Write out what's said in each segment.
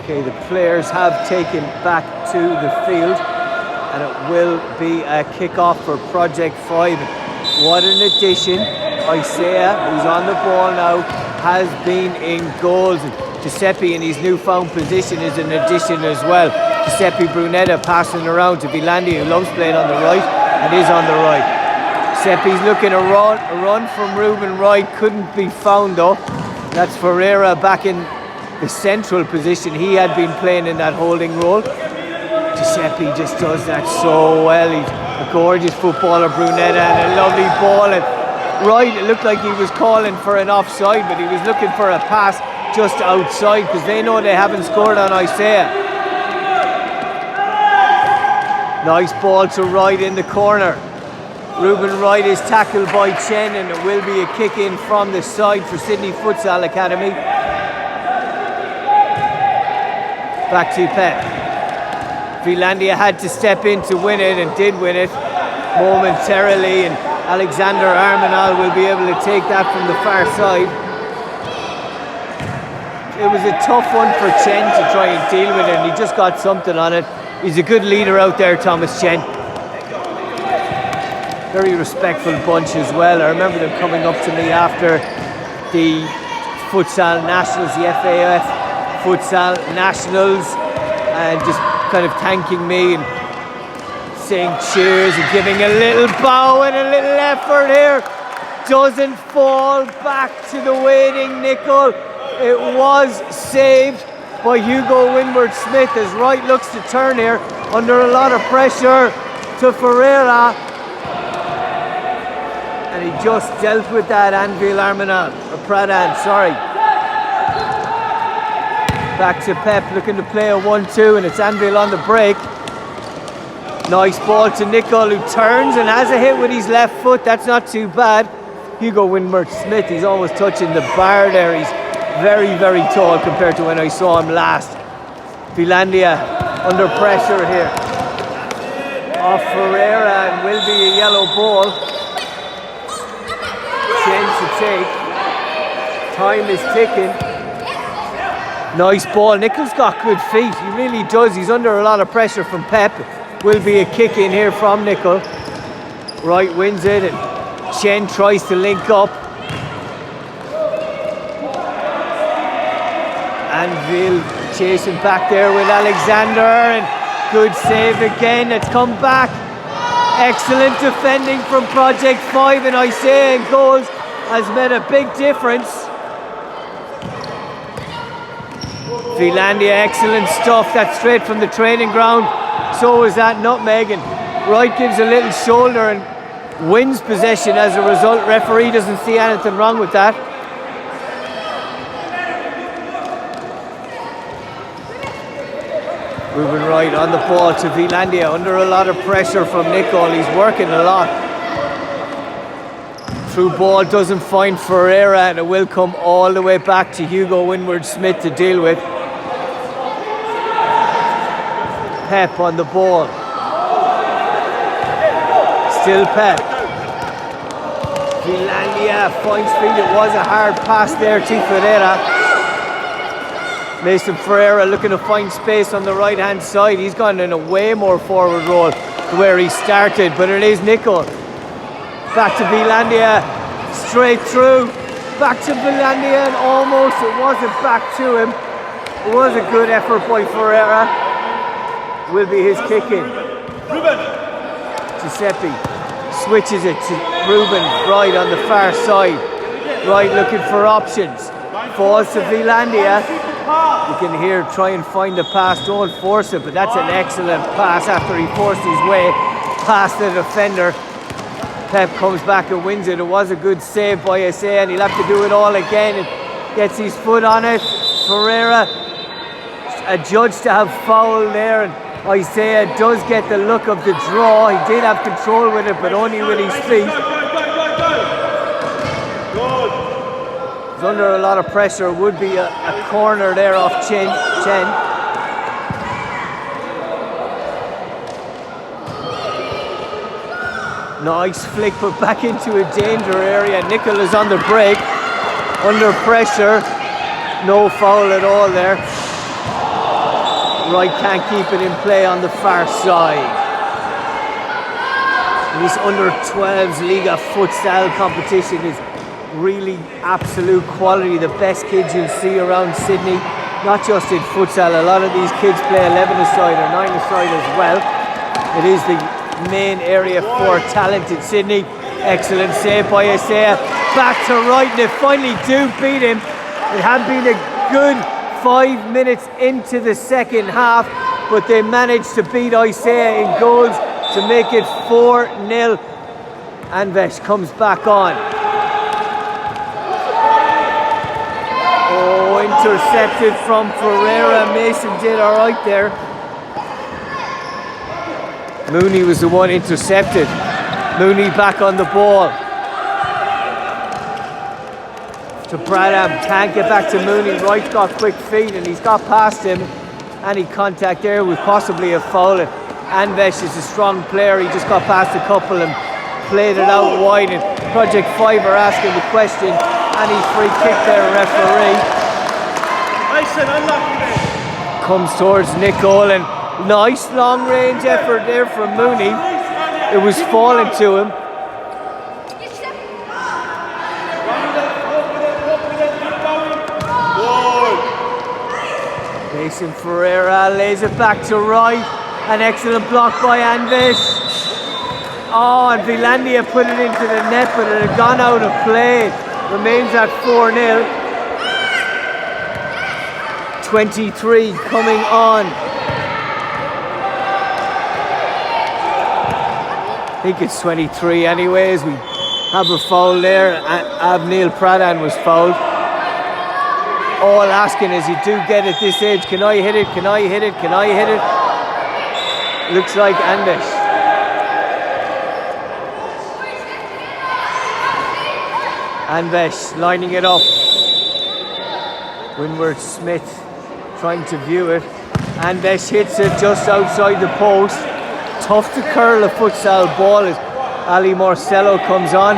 Okay, the players have taken back to the field, and it will be a kick-off for Project 5. What an addition. Isaiah, who's on the ball now, has been in goals. Giuseppe in his newfound position is an addition as well. Giuseppe Brunetta passing around to Vilandi, who loves playing on the right and is on the right. Giuseppe's looking a run from Ruben Wright, couldn't be found though. That's Ferreira back in the central position. He had been playing in that holding role. Giuseppe just does that so well. He's a gorgeous footballer, Brunetta, and a lovely ball. And Wright, it looked like he was calling for an offside, but he was looking for a pass just outside because they know they haven't scored on Isaiah. Nice ball to Wright in the corner. Ruben Wright is tackled by Chen, and it will be a kick in from the side for Sydney Futsal Academy. Back to Pep. Finlandia had to step in to win it and did win it momentarily, and Alexander Armanal will be able to take that from the far side. It was a tough one for Chen to try and deal with it, and he just got something on it. He's a good leader out there, Thomas Chen. Very respectful bunch as well. I remember them coming up to me after the Futsal Nationals, the FAF Futsal Nationals, and just kind of thanking me and saying cheers and giving a little bow and a little effort here. Doesn't fall back to the waiting nickel. It was saved by Hugo Winward-Smith as Wright looks to turn here under a lot of pressure to Ferreira. And he just dealt with that, Anvil Armanal, or Pradhan, sorry. Back to Pep, looking to play a 1-2, and it's Anvil on the break. Nice ball to Nicol, who turns and has a hit with his left foot. That's not too bad. Hugo Winward-Smith, he's almost touching the bar there. He's very, very tall compared to when I saw him last. Finlandia under pressure here. Off Ferreira, and will be a yellow ball. To take. Time is ticking. Nice ball. Nicol's got good feet. He really does. He's under a lot of pressure from Pep. Will be a kick in here from Nicol. Wright wins it, and Chen tries to link up. Anvil chasing back there with Alexander, and good save again. It's come back. Excellent defending from Project 5, and Isaiah in goals has made a big difference. Finlandia, excellent stuff. That's straight from the training ground. So is that nutmeg, and Wright gives a little shoulder and wins possession as a result. Referee doesn't see anything wrong with that. Ruben Wright on the ball to Finlandia, under a lot of pressure from Nicol. He's working a lot. Through ball doesn't find Ferreira, and it will come all the way back to Hugo Winward-Smith to deal with. Pep on the ball. Still Pep. Finlandia finds feet. It was a hard pass there to Ferreira. Mason Ferreira looking to find space on the right hand side. He's gone in a way more forward role to where he started, but it is Nicol. Back to Finlandia, straight through. Back to Finlandia, and almost it wasn't back to him. It was a good effort by Ferreira. Will be his kick in. Giuseppe switches it to Ruben Wright on the far side. Wright looking for options. Falls to Finlandia. You can hear try and find the pass, don't force it, but that's an excellent pass after he forced his way past the defender. Pep comes back and wins it. It was a good save by Isaiah, and he'll have to do it all again, and gets his foot on it. Ferreira adjudged to have foul there, and Isaiah does get the look of the draw. He did have control with it, but only with his feet. He's under a lot of pressure. Would be a corner there off Chen. Nice flick, but back into a danger area. Nicol is on the break, under pressure. No foul at all there. Wright can't keep it in play on the far side. This under-12s Liga Futsal competition is really absolute quality. The best kids you'll see around Sydney, not just in futsal. A lot of these kids play 11-a-side or 9-a-side as well. It is the main area for talent in Sydney. Excellent save by Isaiah. Back to Wright, and they finally do beat him. It had been a good 5 minutes into the second half, but they managed to beat Isaiah in goals to make it 4-0. Anvesh comes back on. Oh, intercepted from Ferreira. Mason did all right there. Mooney was the one intercepted. Mooney back on the ball. To Bradham, can't get back to Mooney. Wright's got quick feet and he's got past him. Any contact there with possibly a foul. Anvesh is a strong player. He just got past a couple and played it out wide. And Project 5 are asking the question. Any free kick there, referee. Comes towards Nicole and nice long range effort there from Mooney. It was falling to him. Mason Ferreira lays it back to Wright. An excellent block by Anvesh. Oh, and Vilandia put it into the net, but it had gone out of play. Remains at 4-0. 23 coming on. I think it's 23 anyways. We have a foul there. Avnil Pradhan was fouled. All asking is, you do get at this age, can I hit it, can I hit it, can I hit it? Looks like Anvesh. Anvesh lining it up. Winward Smith trying to view it. Anvesh hits it just outside the post. Tough to curl a futsal ball as Ali Marcello comes on.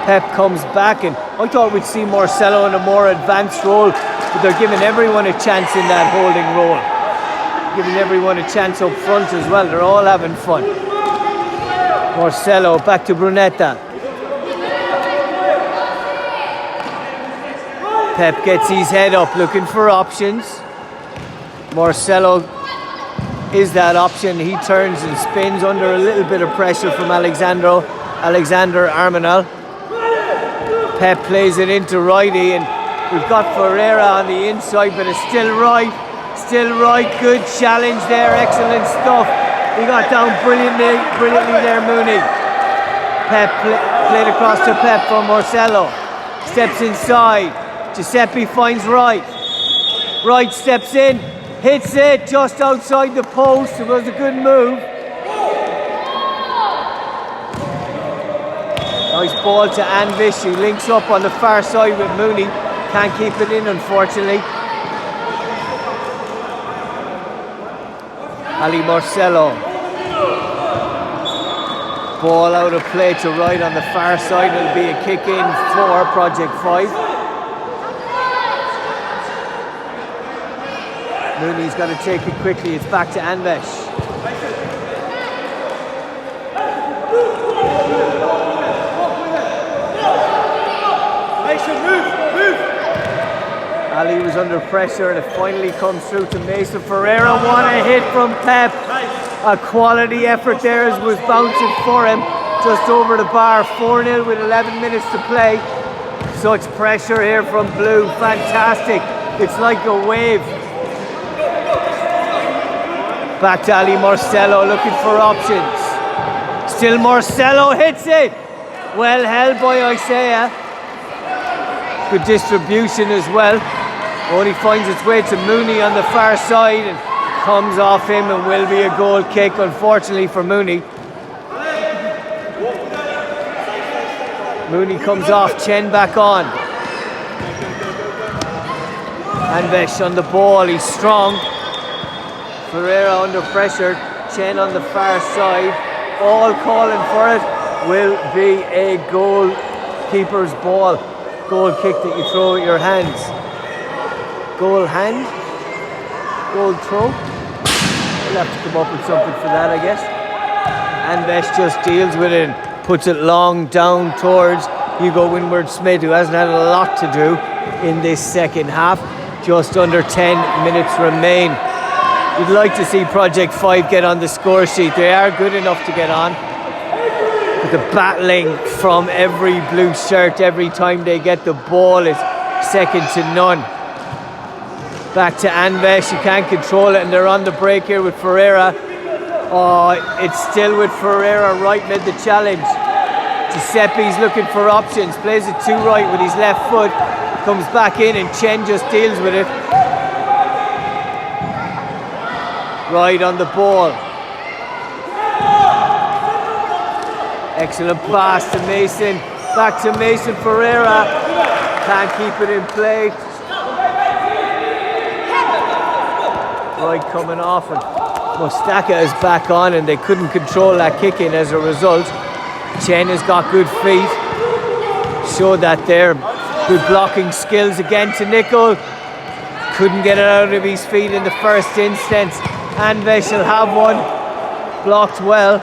Pep comes back, and I thought we'd see Marcello in a more advanced role, but they're giving everyone a chance in that holding role. Giving everyone a chance up front as well. They're all having fun. Marcello back to Brunetta. Pep gets his head up looking for options. Marcello is that option. He turns and spins under a little bit of pressure from Alexander Armanal. Pep plays it into Righty, and we've got Ferreira on the inside, but it's still Wright. Still Wright. Good challenge there. Excellent stuff. He got down brilliantly there, Mooney. Pep played across to Pep from Marcello. Steps inside. Giuseppe finds Wright. Wright steps in. Hits it just outside the post. It was a good move. Nice ball to Anvesh. He links up on the far side with Mooney. Can't keep it in, unfortunately. Ali Marcello. Ball out of play to Wright on the far side. It'll be a kick in for Project 5. Mooney's got to take it quickly. It's back to Anvesh. Ali was under pressure and it finally comes through to Mason Ferreira. What a hit from Pep. A quality effort there as was bouncing for him. Just over the bar. 4-0 with 11 minutes to play. Such pressure here from Blue. Fantastic. It's like a wave. Back to Ali Marcello looking for options. Still Marcello hits it. Well held by Isaiah. Good distribution as well. Only finds its way to Mooney on the far side and comes off him and will be a goal kick, unfortunately for Mooney. Mooney comes off, Chen back on. Anvesh on the ball, he's strong. Ferreira under pressure, Chen on the far side. All calling for it. Will be a goalkeeper's ball. Goal kick that you throw with your hands. Goal hand. Goal throw. We'll have to come up with something for that, I guess. Anvesh just deals with it and puts it long down towards Hugo Winward-Smith, who hasn't had a lot to do in this second half. Just under 10 minutes remain. You'd like to see Project 5 get on the score sheet. They are good enough to get on. But the battling from every blue shirt every time they get the ball is second to none. Back to Anvesh, you can't control it, and they're on the break here with Ferreira. Oh, it's still with Ferreira right mid the challenge. Giuseppe's looking for options, plays it too right with his left foot, comes back in and Chen just deals with it. Right on the ball. Excellent pass to Mason, back to Mason Ferreira, can't keep it in play. Right coming off, and Mostaka is back on, and they couldn't control that kick in as a result. Chen has got good feet, showed that there. Good blocking skills again to Nicol. Couldn't get it out of his feet in the first instance. Anvesh will have one, blocked well.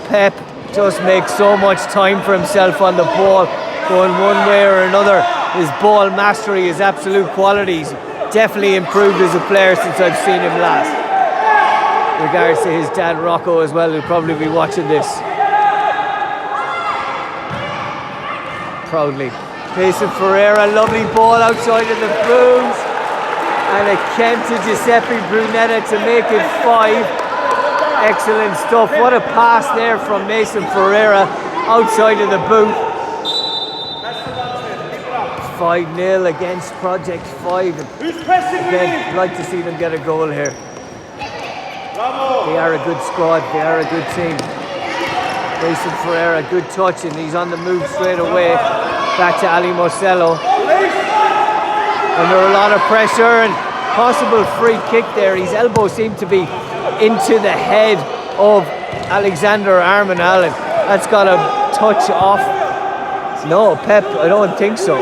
Pep just makes so much time for himself on the ball, going one way or another. His ball mastery is absolute qualities. Definitely improved as a player since I've seen him last. Regards to his dad Rocco as well, who'll probably be watching this proudly. Mason Ferreira, lovely ball outside of the blues, and a attempt to Giuseppe Brunetta to make it 5. Excellent stuff. What a pass there from Mason Ferreira outside of the boot. 5-0 against Project 5. Again, I'd like to see them get a goal here. They are a good squad, they are a good team. Mason Ferreira, good touch, and he's on the move straight away. Back to Ali Marcelo. Under a lot of pressure and possible free kick there. His elbow seemed to be into the head of Alexander Armenal, and that's got a touch off. No, Pep, I don't think so.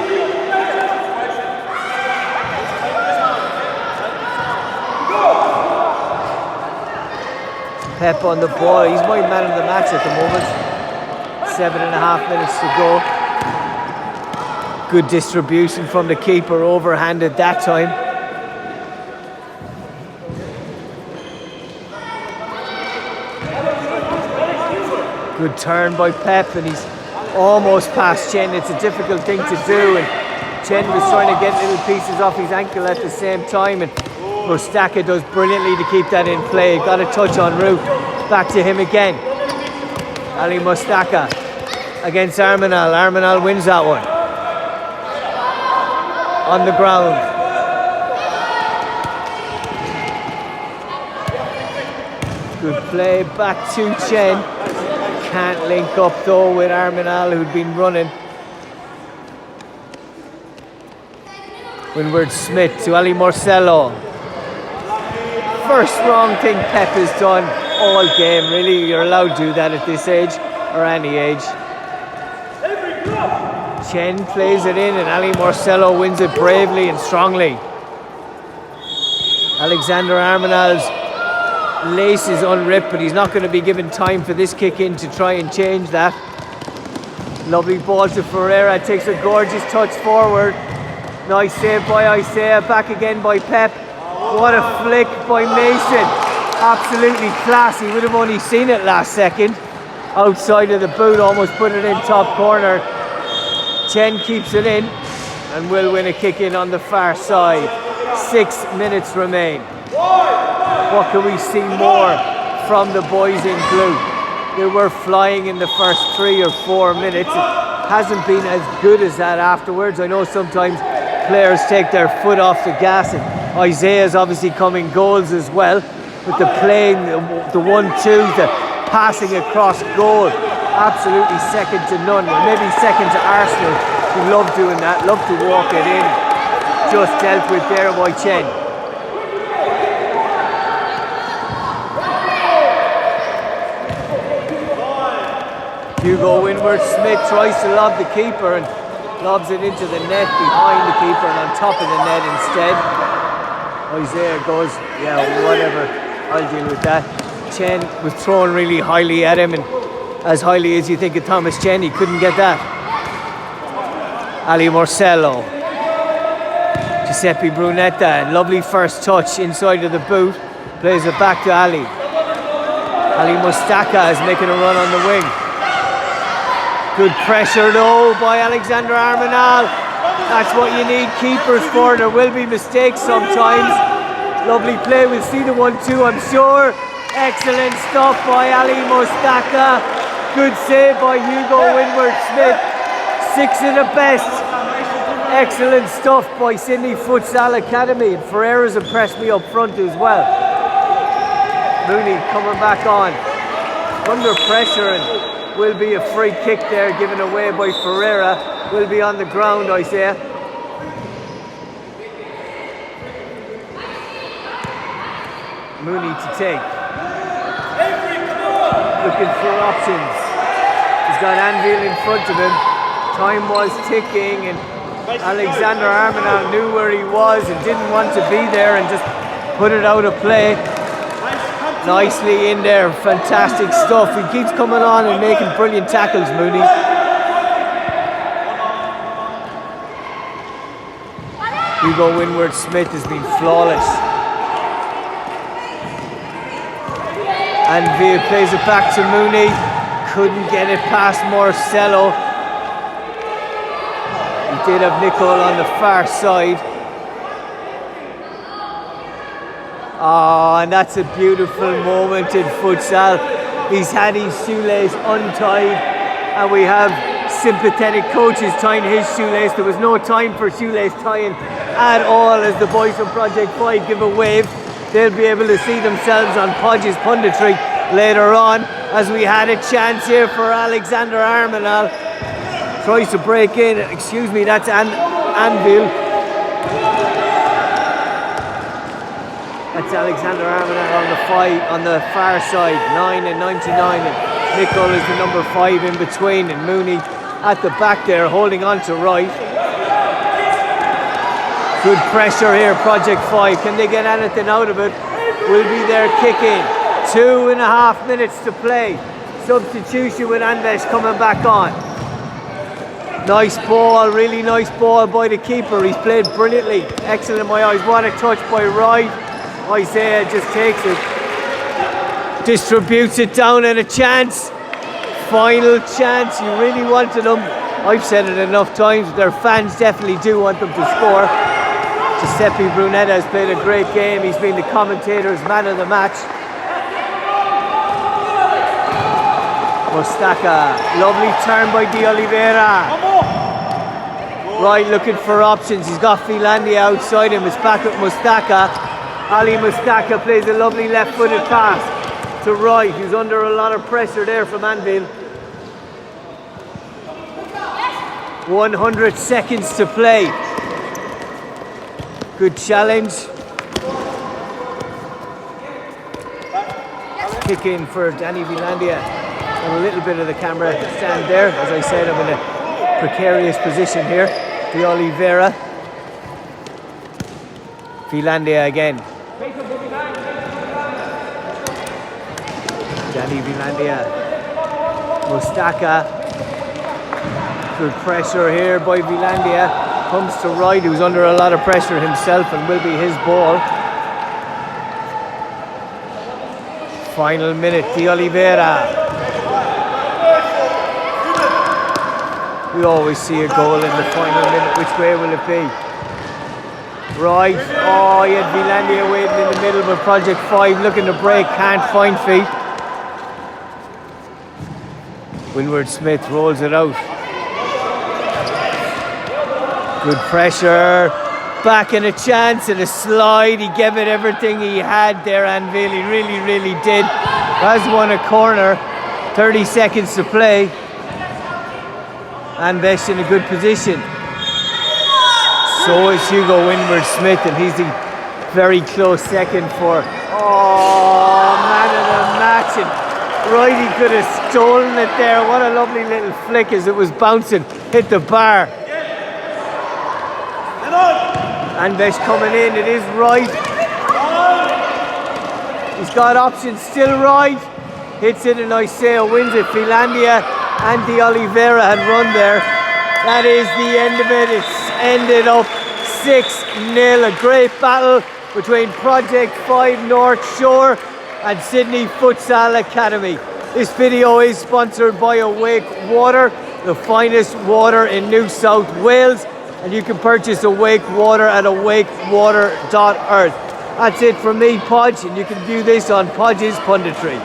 Pep on the ball, he's my man of the match at the moment. 7.5 minutes to go. Good distribution from the keeper, overhanded that time. Good turn by Pep, and he's almost past Chen. It's a difficult thing to do, and Chen was trying to get little pieces off his ankle at the same time, and Mostaka does brilliantly to keep that in play. Got a touch en route. Back to him again. Ali Mostaka against Armenal. Armenal wins that one. On the ground. Good play back to Chen. Can't link up though with Armenal, who'd been running. Winward-Smith to Ali Marcelo. First wrong thing Pep has done all game, really. You're allowed to do that at this age, or any age. Chen plays it in, and Ali Marcelo wins it bravely and strongly. Alexander Armenal's lace is unripped, but he's not going to be given time for this kick in to try and change that. Lovely ball to Ferreira, takes a gorgeous touch forward. Nice save by Isaiah, back again by Pep. What a flick by Mason. Absolutely class. He would have only seen it last second. Outside of the boot, almost put it in top corner. Chen keeps it in and will win a kick in on the far side. 6 minutes remain. What can we see more from the boys in blue? They were flying in the first 3 or 4 minutes. It hasn't been as good as that afterwards. I know sometimes players take their foot off the gas, and Isaiah's obviously coming goals as well. But the playing, the 1-2, the passing across goal, absolutely second to none. Maybe second to Arsenal, who love doing that, love to walk it in. Just dealt with there by Chen. Hugo Winward-Smith tries to lob the keeper and lobs it into the net behind the keeper and on top of the net instead. Isaiah goes, yeah, whatever. I'll deal with that. Chen was thrown really highly at him, and as highly as you think of Thomas Chen, he couldn't get that. Ali Marcello. Giuseppe Brunetta, lovely first touch inside of the boot. Plays it back to Ali. Ali Mustaka is making a run on the wing. Good pressure though by Alexander Armenal. That's what you need keepers for. There will be mistakes sometimes. Lovely play. We'll see the 1-2, I'm sure. Excellent stuff by Ali Mustaka. Good save by Hugo Winward-Smith. 6 of the best. Excellent stuff by Sydney Futsal Academy. And Ferreira's impressed me up front as well. Mooney coming back on. Under pressure, and will be a free kick there given away by Ferreira. Will be on the ground, Isaiah. Mooney to take. Looking for options. He's got Anvil in front of him. Time was ticking, and Alexander Armenal knew where he was and didn't want to be there and just put it out of play. Nicely in there, fantastic stuff. He keeps coming on and making brilliant tackles, Mooney. Hugo Winward-Smith has been flawless. Anvil plays it back to Mooney. Couldn't get it past Marcello. He did have Nicole on the far side. Oh, and that's a beautiful moment in futsal. He's had his shoelace untied, and we have sympathetic coaches tying his shoelace. There was no time for shoelace tying at all as the boys from Project 5 give a wave. They'll be able to see themselves on Podge's punditry later on, as we had a chance here for Alexander Armenal. Tries to break in, excuse me, that's Anvil. That's Alexander Armenal on the far side, 9 and 99, and Nicol is the number 5 in between, and Mooney at the back there holding on to right. Good pressure here, Project 5. Can they get anything out of it? Will be there kicking. 2.5 minutes to play. Substitution with Anvesh coming back on. Nice ball, really nice ball by the keeper. He's played brilliantly. Excellent in my eyes. What a touch by Wright. Isaiah just takes it. Distributes it down, and a chance. Final chance. You really wanted them. I've said it enough times. Their fans definitely do want them to score. Giuseppe Brunetta has played a great game. He's been the commentator's man of the match. Mustaka, lovely turn by De Oliveira. Right, looking for options. He's got Finlandia outside him. It's back with Mustaka. Ali Mustaka plays a lovely left-footed pass to Wright, who's under a lot of pressure there from Anvil. 100 seconds to play. Good challenge. Kick in for Danny Finlandia. And a little bit of the camera stand there. As I said, I'm in a precarious position here. De Oliveira. Finlandia again. Danny Finlandia. Mustaka. Good pressure here by Finlandia. Comes to Wright, who's under a lot of pressure himself, and will be his ball. Final minute, De Oliveira. We always see a goal in the final minute. Which way will it be? Right. Oh, he had Finlandia waiting in the middle, but Project 5 looking to break, can't find feet. Winward-Smith rolls it out. Good pressure. Back in a chance and a slide. He gave it everything he had there, Anvil. He really, really did. Has won a corner. 30 seconds to play. Anvesh in a good position. So is Hugo Winward-Smith, and he's the very close second for, oh, man of the match. And right, he could have stolen it there. What a lovely little flick as it was bouncing, hit the bar. Anvesh coming in, it is right. He's got options still right. Hits it and Isaiah wins it. Finlandia and De Oliveira had run there. That is the end of it. It's ended up 6-0. A great battle between Project 5 North Shore and Sydney Futsal Academy. This video is sponsored by Awake Water, the finest water in New South Wales, and you can purchase Awake Water at awakewater.earth. That's it from me, Podge, and you can view this on Podge's Punditry.